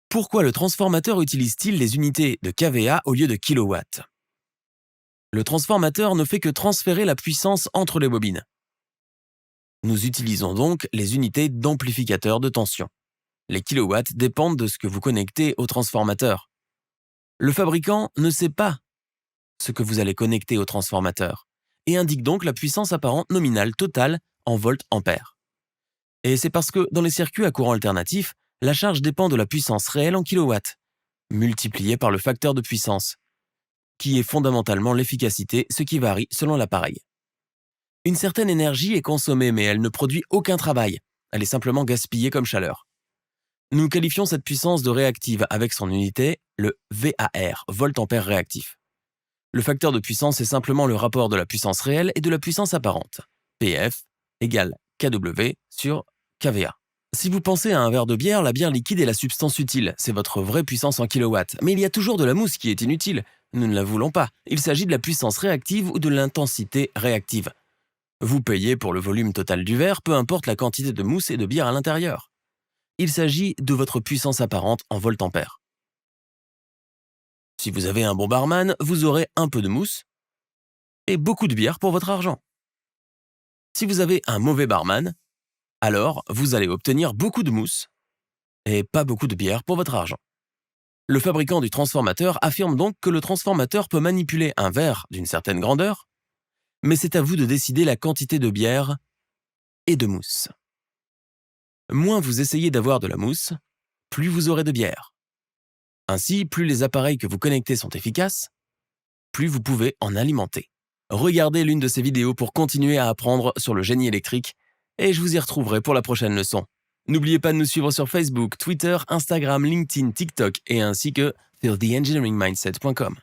Pourquoi le transformateur utilise-t-il les unités de kVA au lieu de kilowatts? Le transformateur ne fait que transférer la puissance entre les bobines. Nous utilisons donc les unités d'amplificateur de tension. Les kilowatts dépendent de ce que vous connectez au transformateur. Le fabricant ne sait pas ce que vous allez connecter au transformateur et indique donc la puissance apparente nominale totale en volts-ampères. Et c'est parce que dans les circuits à courant alternatif, la charge dépend de la puissance réelle en kilowatts, multipliée par le facteur de puissance, qui est fondamentalement l'efficacité, ce qui varie selon l'appareil. Une certaine énergie est consommée, mais elle ne produit aucun travail. Elle est simplement gaspillée comme chaleur. Nous qualifions cette puissance de réactive avec son unité, le VAR, volt-ampère réactif. Le facteur de puissance est simplement le rapport de la puissance réelle et de la puissance apparente. PF égale kW sur kVA. Si vous pensez à un verre de bière, la bière liquide est la substance utile, c'est votre vraie puissance en kilowatts. Mais il y a toujours de la mousse qui est inutile. Nous ne la voulons pas. Il s'agit de la puissance réactive ou de l'intensité réactive. Vous payez pour le volume total du verre, peu importe la quantité de mousse et de bière à l'intérieur. Il s'agit de votre puissance apparente en volts-ampères. Si vous avez un bon barman, vous aurez un peu de mousse et beaucoup de bière pour votre argent. Si vous avez un mauvais barman, alors vous allez obtenir beaucoup de mousse et pas beaucoup de bière pour votre argent. Le fabricant du transformateur affirme donc que le transformateur peut manipuler un verre d'une certaine grandeur, mais c'est à vous de décider la quantité de bière et de mousse. Moins vous essayez d'avoir de la mousse, plus vous aurez de bière. Ainsi, plus les appareils que vous connectez sont efficaces, plus vous pouvez en alimenter. Regardez l'une de ces vidéos pour continuer à apprendre sur le génie électrique et je vous y retrouverai pour la prochaine leçon. N'oubliez pas de nous suivre sur Facebook, Twitter, Instagram, LinkedIn, TikTok et ainsi que feeltheengineeringmindset.com.